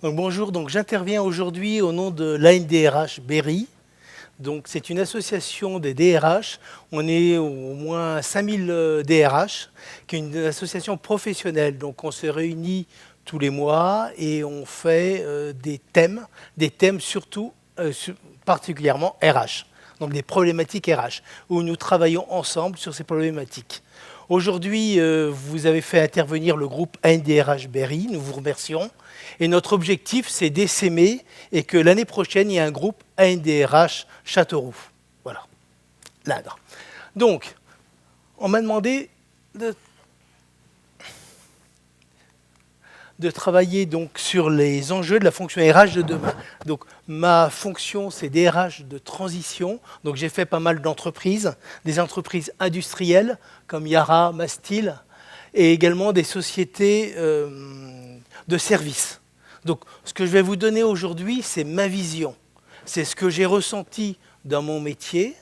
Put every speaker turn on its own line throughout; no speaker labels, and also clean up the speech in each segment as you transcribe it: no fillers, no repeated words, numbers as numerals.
Donc, bonjour, donc j'interviens aujourd'hui au nom de l'ANDRH Berry. Donc, c'est une association des DRH. On est au moins 5000 DRH, qui est une association professionnelle. Donc, on se réunit tous les mois et on fait des thèmes surtout, particulièrement RH. Donc, des problématiques RH, où nous travaillons ensemble sur ces problématiques. Aujourd'hui, vous avez fait intervenir le groupe ANDRH Berry, nous vous remercions. Et notre objectif, c'est d'essaimer et que l'année prochaine, il y ait un groupe ANDRH Châteauroux. Voilà, l'Indre. Donc, on m'a demandé de travailler donc sur les enjeux de la fonction RH de demain. Donc, ma fonction, c'est DRH de transition. Donc, j'ai fait pas mal d'entreprises, des entreprises industrielles comme Yara, Mastil, et également des sociétés de services. Donc, ce que je vais vous donner aujourd'hui, c'est ma vision. C'est ce que j'ai ressenti dans mon métier,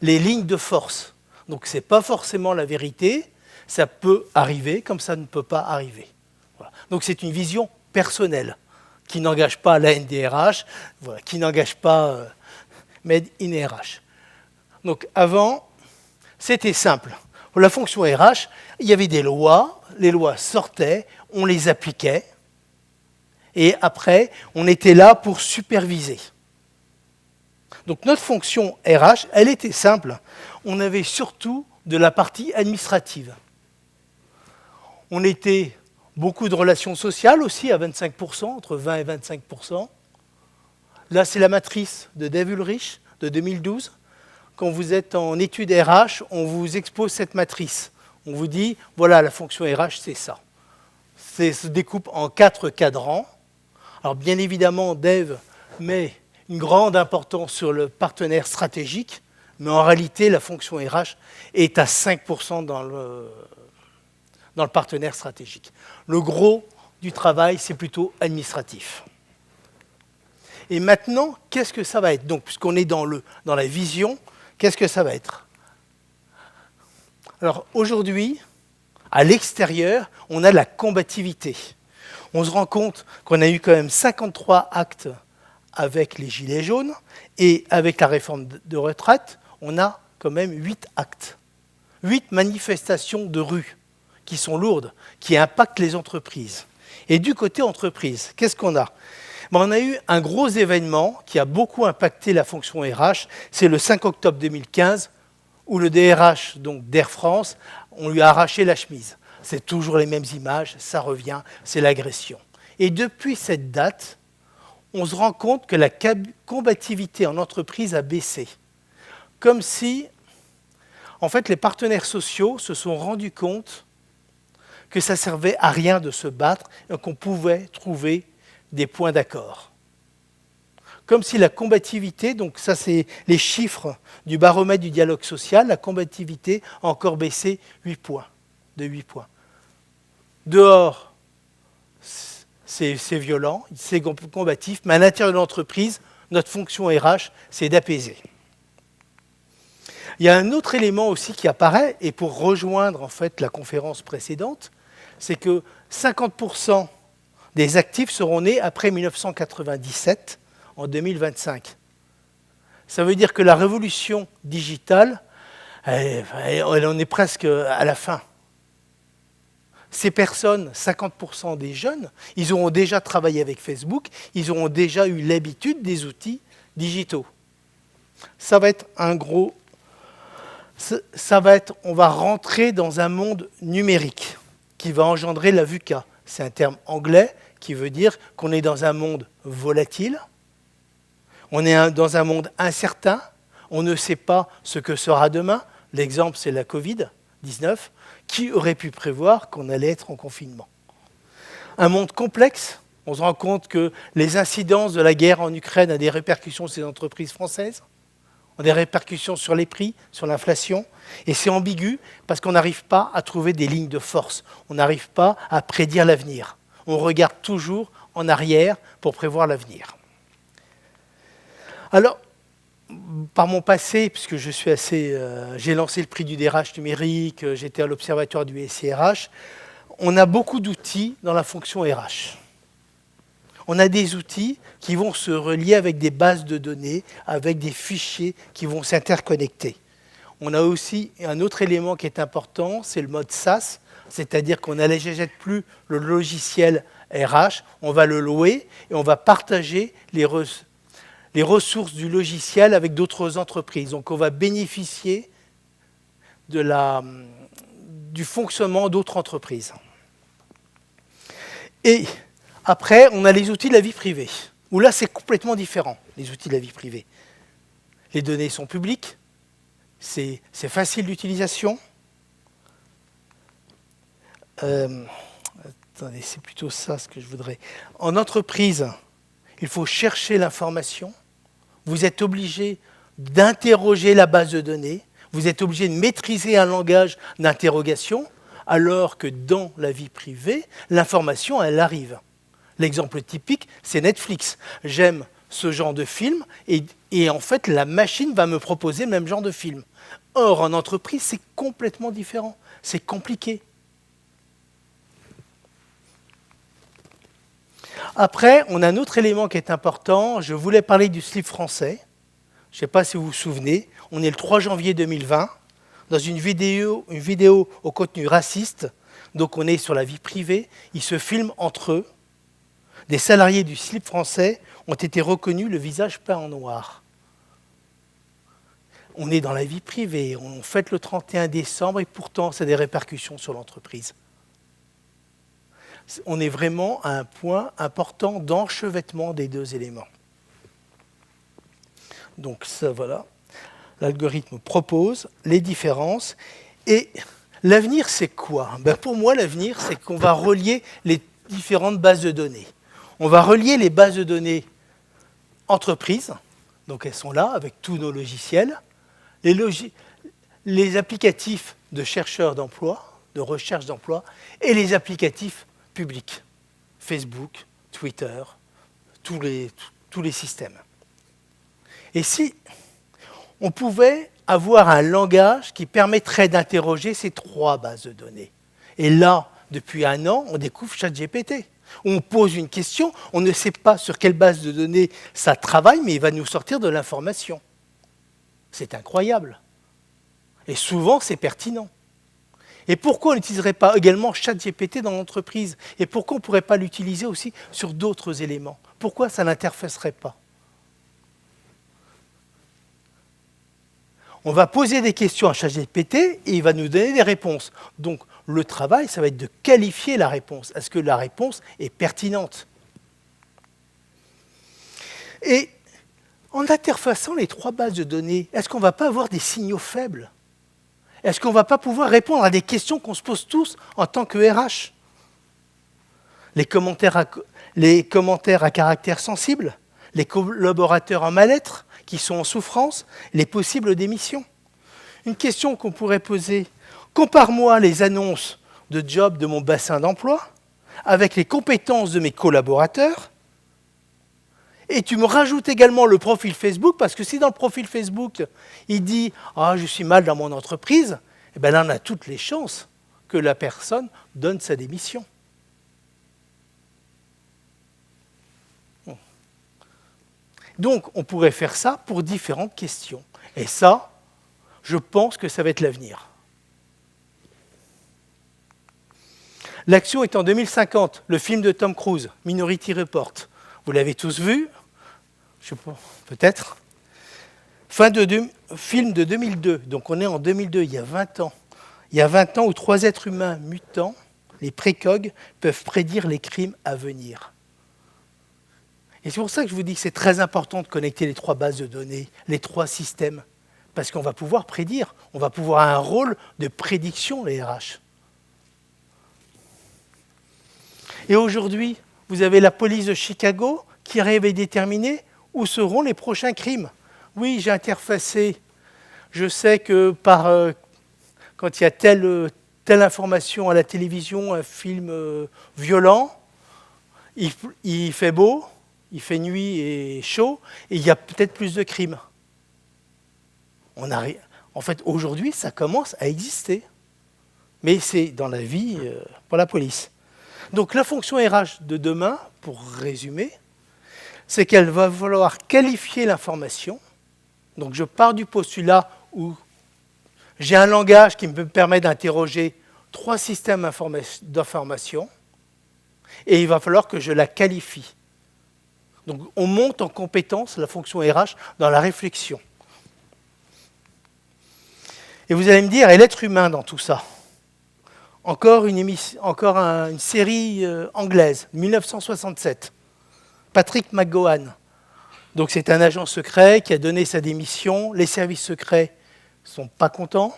les lignes de force. Donc, ce n'est pas forcément la vérité, ça peut arriver comme ça ne peut pas arriver. Voilà. Donc, c'est une vision personnelle qui n'engage pas la NDRH, voilà, qui n'engage pas Made in RH. Donc, avant, c'était simple. Pour la fonction RH, il y avait des lois, les lois sortaient, on les appliquait, et après, on était là pour superviser. Donc notre fonction RH, elle était simple. On avait surtout de la partie administrative. On était beaucoup de relations sociales aussi, à 25%, entre 20 et 25%. Là, c'est la matrice de Dave Ulrich de 2012. Quand vous êtes en études RH, on vous expose cette matrice. On vous dit, voilà, la fonction RH, c'est ça. Ça se découpe en 4 cadrans. Alors bien évidemment, Dave met une grande importance sur le partenaire stratégique, mais en réalité, la fonction RH est à 5% dans le partenaire stratégique. Le gros du travail, c'est plutôt administratif. Et maintenant, qu'est-ce que ça va être? Donc, puisqu'on est dans la vision, qu'est-ce que ça va être? Alors aujourd'hui, à l'extérieur, on a la combativité. On se rend compte qu'on a eu quand même 53 actes avec les Gilets jaunes, et avec la réforme de retraite, on a quand même 8 actes. 8 manifestations de rue qui sont lourdes, qui impactent les entreprises. Et du côté entreprise, qu'est-ce qu'on a? On a eu un gros événement qui a beaucoup impacté la fonction RH, c'est le 5 octobre 2015, où le DRH donc d'Air France, on lui a arraché la chemise. C'est toujours les mêmes images, ça revient, c'est l'agression. Et depuis cette date, on se rend compte que la combativité en entreprise a baissé. Comme si, en fait, les partenaires sociaux se sont rendus compte que ça ne servait à rien de se battre et qu'on pouvait trouver des points d'accord. Comme si la combativité, donc ça c'est les chiffres du baromètre du dialogue social, la combativité a encore baissé 8 points, de 8 points. Dehors, c'est violent, c'est combatif, mais à l'intérieur de l'entreprise, notre fonction RH, c'est d'apaiser. Il y a un autre élément aussi qui apparaît, et pour rejoindre en fait la conférence précédente, c'est que 50% des actifs seront nés après 1997, en 2025. Ça veut dire que la révolution digitale, elle en est presque à la fin. Ces personnes, 50% des jeunes, ils auront déjà travaillé avec Facebook, ils auront déjà eu l'habitude des outils digitaux. Ça va être un gros... on va rentrer dans un monde numérique qui va engendrer la VUCA. C'est un terme anglais qui veut dire qu'on est dans un monde volatile, on est dans un monde incertain, on ne sait pas ce que sera demain. L'exemple, c'est la Covid-19. Qui aurait pu prévoir qu'on allait être en confinement? Un monde complexe. On se rend compte que les incidences de la guerre en Ukraine ont des répercussions sur les entreprises françaises, ont des répercussions sur les prix, sur l'inflation. Et c'est ambigu parce qu'on n'arrive pas à trouver des lignes de force. On n'arrive pas à prédire l'avenir. On regarde toujours en arrière pour prévoir l'avenir. Alors, par mon passé, puisque je suis j'ai lancé le prix du DRH numérique, j'étais à l'observatoire du SIRH, on a beaucoup d'outils dans la fonction RH. On a des outils qui vont se relier avec des bases de données, avec des fichiers qui vont s'interconnecter. On a aussi un autre élément qui est important, c'est le mode SaaS, c'est-à-dire qu'on n'achète plus le logiciel RH, on va le louer et on va partager les ressources du logiciel avec d'autres entreprises. Donc on va bénéficier du fonctionnement d'autres entreprises. Et après, on a les outils de la vie privée, où là c'est complètement différent, les outils de la vie privée. Les données sont publiques, c'est facile d'utilisation. Attendez, c'est plutôt ça ce que je voudrais. En entreprise, il faut chercher l'information. Vous êtes obligé d'interroger la base de données. Vous êtes obligé de maîtriser un langage d'interrogation, alors que dans la vie privée, l'information, elle arrive. L'exemple typique, c'est Netflix. J'aime ce genre de film et en fait, la machine va me proposer le même genre de film. Or, en entreprise, c'est complètement différent. C'est compliqué. Après, on a un autre élément qui est important. Je voulais parler du slip français. Je ne sais pas si vous vous souvenez. On est le 3 janvier 2020, dans une vidéo au contenu raciste. Donc on est sur la vie privée. Ils se filment entre eux. Des salariés du slip français ont été reconnus le visage peint en noir. On est dans la vie privée, on fête le 31 décembre et pourtant ça a des répercussions sur l'entreprise. On est vraiment à un point important d'enchevêtrement des deux éléments. Donc ça, voilà. L'algorithme propose les différences. Et l'avenir, c'est quoi? Pour moi, l'avenir, c'est qu'on va relier les différentes bases de données. On va relier les bases de données entreprises, donc elles sont là avec tous nos logiciels, les applicatifs de chercheurs d'emploi, de recherche d'emploi, et les applicatifs publics, Facebook, Twitter, tous les systèmes. Et si on pouvait avoir un langage qui permettrait d'interroger ces trois bases de données? Et là, depuis un an, on découvre ChatGPT. On pose une question, on ne sait pas sur quelle base de données ça travaille, mais il va nous sortir de l'information. C'est incroyable. Et souvent, c'est pertinent. Et pourquoi on n'utiliserait pas également ChatGPT dans l'entreprise? Et pourquoi on ne pourrait pas l'utiliser aussi sur d'autres éléments? Pourquoi ça n'interférerait pas? On va poser des questions à ChatGPT et il va nous donner des réponses. Donc, le travail, ça va être de qualifier la réponse. Est-ce que la réponse est pertinente? Et en interfaçant les trois bases de données, est-ce qu'on ne va pas avoir des signaux faibles? Est-ce qu'on ne va pas pouvoir répondre à des questions qu'on se pose tous en tant que RH? Les commentaires à caractère sensible, les collaborateurs en mal-être qui sont en souffrance, les possibles démissions. Une question qu'on pourrait poser: compare-moi les annonces de job de mon bassin d'emploi avec les compétences de mes collaborateurs et tu me rajoutes également le profil Facebook, parce que si dans le profil Facebook, il dit « Ah, je suis mal dans mon entreprise », eh bien là, on a toutes les chances que la personne donne sa démission. Donc, on pourrait faire ça pour différentes questions. Et ça, je pense que ça va être l'avenir. L'action est en 2050, le film de Tom Cruise, Minority Report. Vous l'avez tous vu, je sais pas, peut-être. Film de 2002, donc on est en 2002, il y a 20 ans. Il y a 20 ans où 3 êtres humains mutants, les précogs, peuvent prédire les crimes à venir. Et c'est pour ça que je vous dis que c'est très important de connecter les trois bases de données, les trois systèmes, parce qu'on va pouvoir prédire, on va pouvoir avoir un rôle de prédiction, les RH. Et aujourd'hui, vous avez la police de Chicago qui arrive à déterminer où seront les prochains crimes. Oui, j'ai interfacé. Je sais que quand il y a telle information à la télévision, un film violent, il fait beau, il fait nuit et chaud, et il y a peut-être plus de crimes. En fait, aujourd'hui, ça commence à exister. Mais c'est dans la vie pour la police. Donc la fonction RH de demain, pour résumer, c'est qu'elle va vouloir qualifier l'information. Donc je pars du postulat où j'ai un langage qui me permet d'interroger 3 systèmes d'information et il va falloir que je la qualifie. Donc on monte en compétence la fonction RH dans la réflexion. Et vous allez me dire, et l'être humain dans tout ça? Encore une série anglaise, 1967. Patrick McGowan. Donc c'est un agent secret qui a donné sa démission. Les services secrets ne sont pas contents.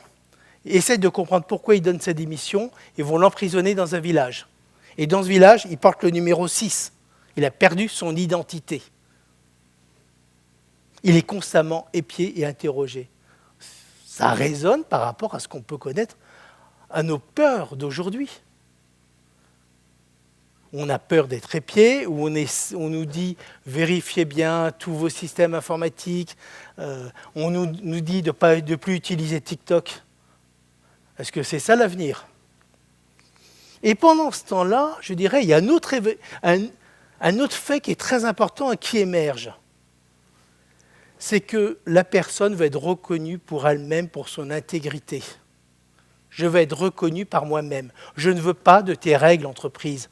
Ils essaient de comprendre pourquoi il donne sa démission. Ils vont l'emprisonner dans un village. Et dans ce village, il porte le numéro 6. Il a perdu son identité. Il est constamment épié et interrogé. Ça résonne par rapport à ce qu'on peut connaître à nos peurs d'aujourd'hui. On a peur d'être épié, où on nous dit « vérifiez bien tous vos systèmes informatiques », on nous dit de ne plus utiliser TikTok. Est-ce que c'est ça l'avenir? Et pendant ce temps-là, je dirais, il y a un autre fait qui est très important et qui émerge. C'est que la personne va être reconnue pour elle-même, pour son intégrité. Je vais être reconnu par moi-même. Je ne veux pas de tes règles, entreprise.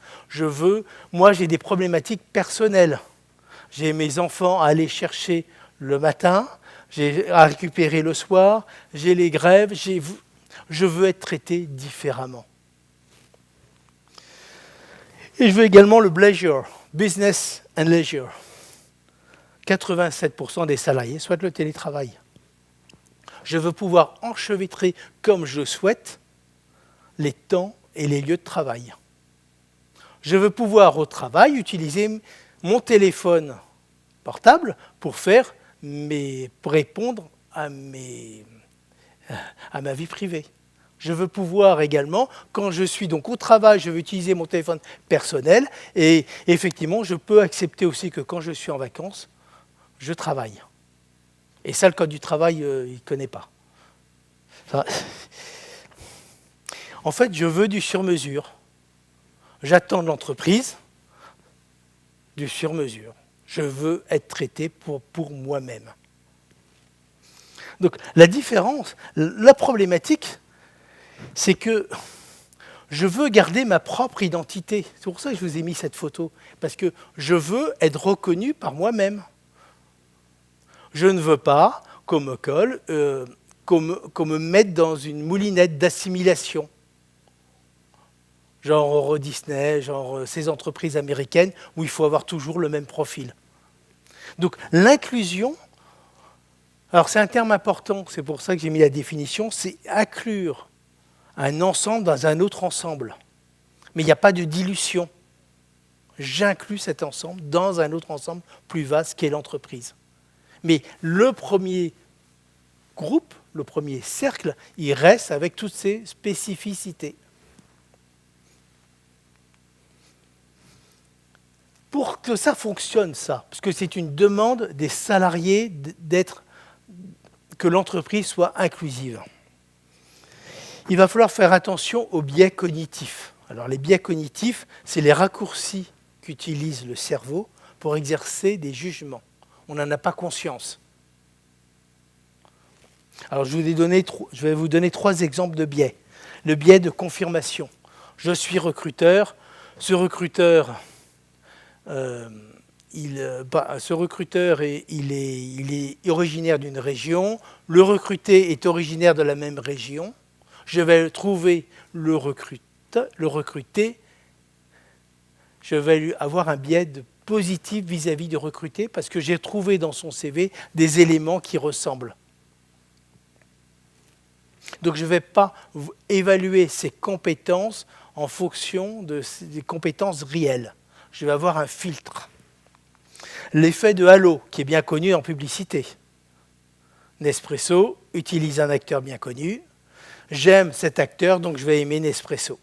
Moi, j'ai des problématiques personnelles. J'ai mes enfants à aller chercher le matin, j'ai à récupérer le soir, j'ai les grèves, je veux être traité différemment. Et je veux également le pleasure, business and leisure. 87% des salariés souhaitent le télétravail. Je veux pouvoir enchevêtrer comme je souhaite les temps et les lieux de travail. Je veux pouvoir au travail utiliser mon téléphone portable pour répondre à ma vie privée. Je veux pouvoir également, quand je suis donc au travail, je veux utiliser mon téléphone personnel et effectivement, je peux accepter aussi que quand je suis en vacances, je travaille. Et ça, le code du travail, il ne connaît pas. Ça, en fait, je veux du sur-mesure. J'attends de l'entreprise du sur-mesure. Je veux être traité pour moi-même. Donc, la différence, la problématique, c'est que je veux garder ma propre identité. C'est pour ça que je vous ai mis cette photo. Parce que je veux être reconnu par moi-même. Je ne veux pas qu'on me mette dans une moulinette d'assimilation. Genre Euro Disney, genre ces entreprises américaines où il faut avoir toujours le même profil. Donc l'inclusion, alors c'est un terme important, c'est pour ça que j'ai mis la définition, c'est inclure un ensemble dans un autre ensemble. Mais il n'y a pas de dilution. J'inclus cet ensemble dans un autre ensemble plus vaste qu'est l'entreprise. Mais le premier groupe, le premier cercle, il reste avec toutes ses spécificités. Pour que ça fonctionne, ça, parce que c'est une demande des salariés que l'entreprise soit inclusive, il va falloir faire attention aux biais cognitifs. Alors les biais cognitifs, c'est les raccourcis qu'utilise le cerveau pour exercer des jugements. On n'en a pas conscience. Alors je vais vous donner 3 exemples de biais. Le biais de confirmation. Je suis recruteur. Ce recruteur, il est originaire d'une région. Le recruté est originaire de la même région. Je vais trouver le recruté. Je vais avoir un biais positif vis-à-vis du recruté parce que j'ai trouvé dans son CV des éléments qui ressemblent. Donc je ne vais pas évaluer ses compétences en fonction des compétences réelles. Je vais avoir un filtre. L'effet de halo, qui est bien connu en publicité. Nespresso utilise un acteur bien connu. J'aime cet acteur, donc je vais aimer Nespresso.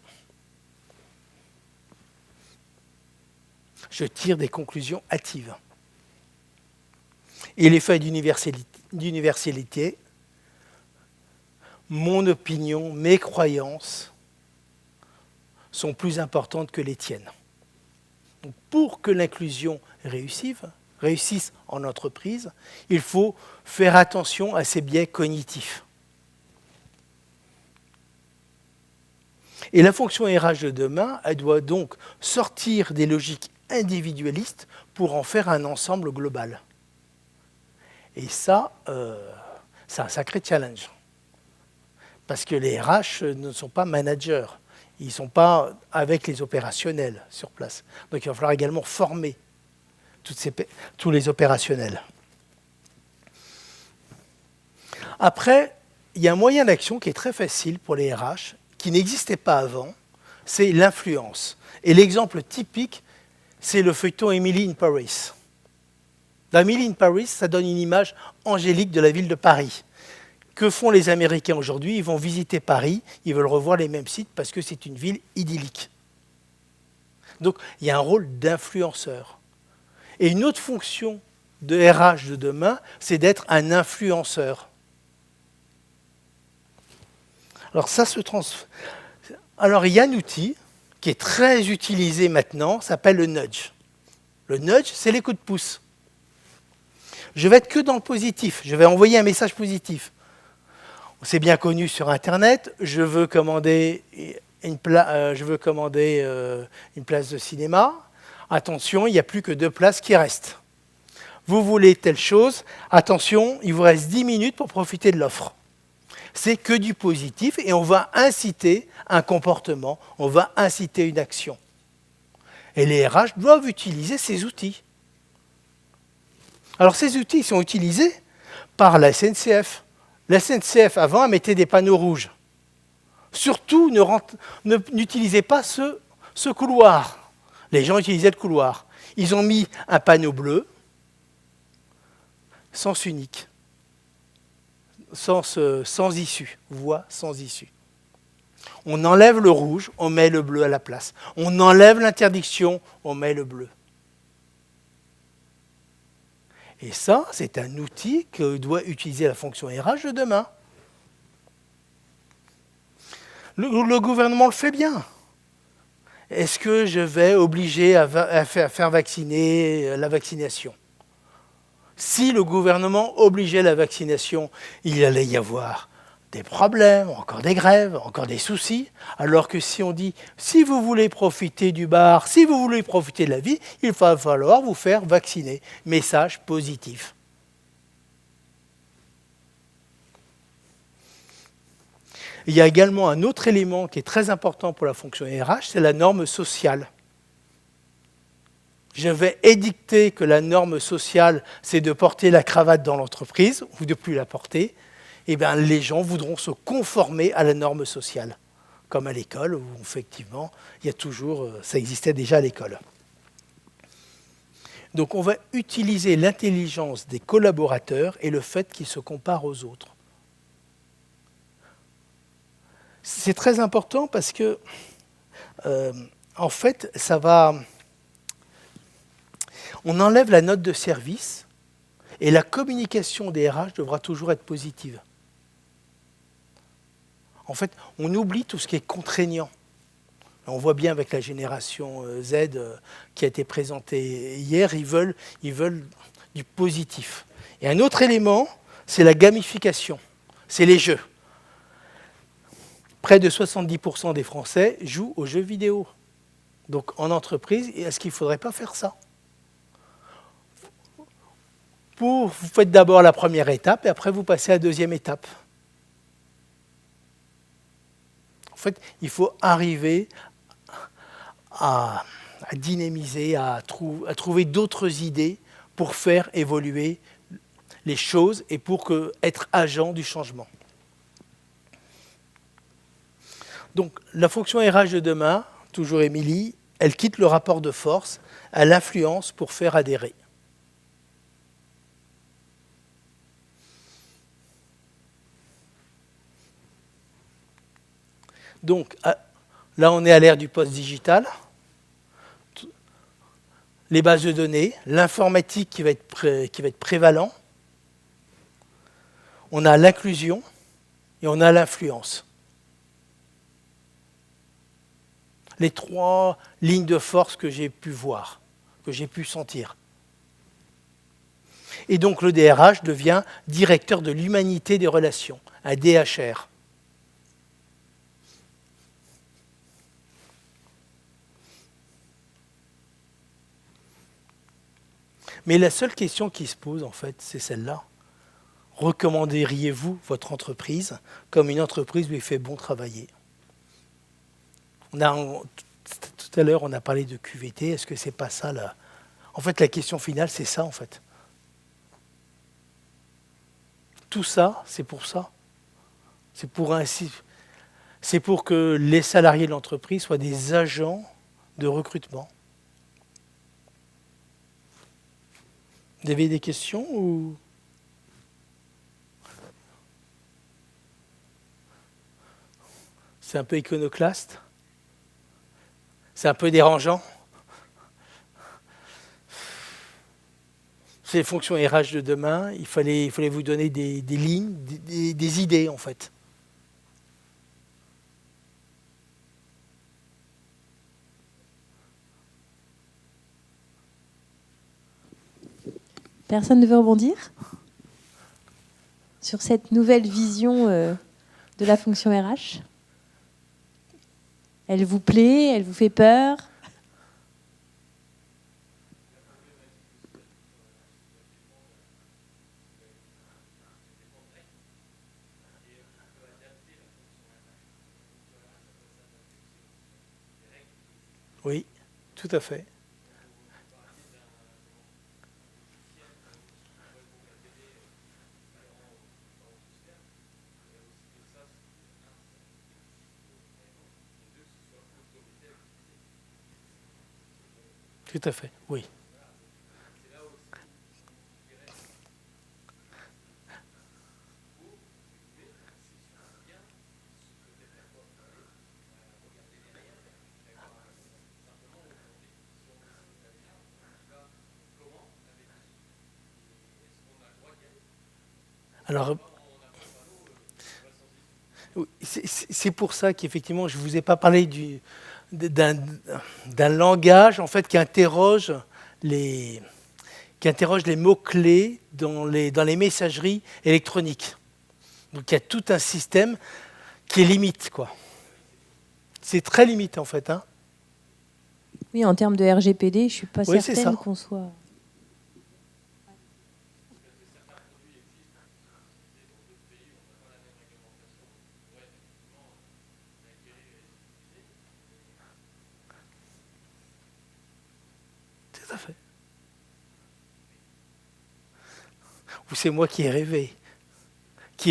Je tire des conclusions hâtives. Et l'effet d'universalité, mon opinion, mes croyances sont plus importantes que les tiennes. Donc, pour que l'inclusion réussisse en entreprise, il faut faire attention à ces biais cognitifs. Et la fonction RH de demain, elle doit donc sortir des logiques individualistes pour en faire un ensemble global. Et ça, c'est un sacré challenge. Parce que les RH ne sont pas managers. Ils ne sont pas avec les opérationnels sur place. Donc il va falloir également former tous les opérationnels. Après, il y a un moyen d'action qui est très facile pour les RH, qui n'existait pas avant, c'est l'influence. Et l'exemple typique, c'est le feuilleton Emily in Paris. Dans Emily in Paris, ça donne une image angélique de la ville de Paris. Que font les Américains aujourd'hui? Ils vont visiter Paris, ils veulent revoir les mêmes sites parce que c'est une ville idyllique. Donc, il y a un rôle d'influenceur. Et une autre fonction de RH de demain, c'est d'être un influenceur. Alors, ça se transforme. Alors, il y a un outil qui est très utilisé maintenant, s'appelle le nudge. Le nudge, c'est les coups de pouce. Je vais être que dans le positif, je vais envoyer un message positif. C'est bien connu sur Internet, je veux commander une place de cinéma. Attention, il n'y a plus que 2 places qui restent. Vous voulez telle chose, attention, il vous reste 10 minutes pour profiter de l'offre. C'est que du positif et on va inciter un comportement, on va inciter une action. Et les RH doivent utiliser ces outils. Alors ces outils sont utilisés par la SNCF. La SNCF, avant, elle mettait des panneaux rouges. Surtout, n'utilisez pas ce couloir. Les gens utilisaient le couloir. Ils ont mis un panneau bleu, sens unique, sans issue, voie sans issue. On enlève le rouge, on met le bleu à la place. On enlève l'interdiction, on met le bleu. Et ça, c'est un outil que doit utiliser la fonction RH de demain. Le gouvernement le fait bien. Est-ce que je vais obliger à faire vacciner la vaccination? Si le gouvernement obligeait la vaccination, il allait y avoir des problèmes, encore des grèves, encore des soucis. Alors que si on dit, si vous voulez profiter du bar, si vous voulez profiter de la vie, il va falloir vous faire vacciner. Message positif. Il y a également un autre élément qui est très important pour la fonction RH, c'est la norme sociale. Je vais édicter que la norme sociale, c'est de porter la cravate dans l'entreprise ou de ne plus la porter. Eh bien, les gens voudront se conformer à la norme sociale, comme à l'école, où effectivement, il y a toujours, ça existait déjà à l'école. Donc, on va utiliser l'intelligence des collaborateurs et le fait qu'ils se comparent aux autres. C'est très important parce que, en fait, on enlève la note de service et la communication des RH devra toujours être positive. En fait, on oublie tout ce qui est contraignant. On voit bien avec la génération Z qui a été présentée hier, ils veulent du positif. Et un autre élément, c'est la gamification, c'est les jeux. Près de 70% des Français jouent aux jeux vidéo. Donc en entreprise, est-ce qu'il ne faudrait pas faire ça? Vous faites d'abord la première étape et après vous passez à la deuxième étape. En fait, il faut arriver à dynamiser, à trouver d'autres idées pour faire évoluer les choses et pour être agent du changement. Donc, la fonction RH de demain, toujours Émilie, elle quitte le rapport de force à l'influence pour faire adhérer. Donc, là, on est à l'ère du post-digital. Les bases de données, l'informatique qui va être prévalent. On a l'inclusion et on a l'influence. les 3 lignes de force que j'ai pu voir, que j'ai pu sentir. Et donc le DRH devient directeur de l'humanité des relations, un DHR. Mais la seule question qui se pose, en fait, c'est celle-là. Recommanderiez-vous votre entreprise comme une entreprise où il fait bon travailler? Tout à l'heure, on a parlé de QVT. Est-ce que c'est pas ça là? En fait, la question finale, c'est ça, en fait. Tout ça, c'est pour ça. C'est pour que les salariés de l'entreprise soient des agents de recrutement. Vous avez des questions ou... C'est un peu iconoclaste? C'est un peu dérangeant? C'est les fonctions RH de demain. Il fallait vous donner des lignes, des idées, en fait.
Personne ne veut rebondir sur cette nouvelle vision de la fonction RH? Elle vous plaît? Elle vous fait peur?
Oui, tout à fait. Tout à fait, oui. Alors, c'est pour ça qu'effectivement, je ne vous ai pas parlé d'un langage en fait, qui interroge les mots-clés dans les messageries électroniques. Donc il y a tout un système qui est limite, quoi. C'est très limite en fait. Hein.
Oui, en termes de RGPD, je ne suis pas certaine qu'on soit...
Tout à fait. Ou c'est moi qui ai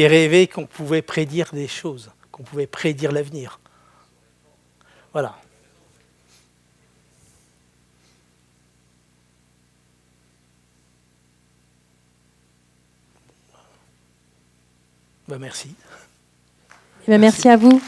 rêvé qu'on pouvait prédire des choses, qu'on pouvait prédire l'avenir. Voilà. Ben, merci.
Merci à vous.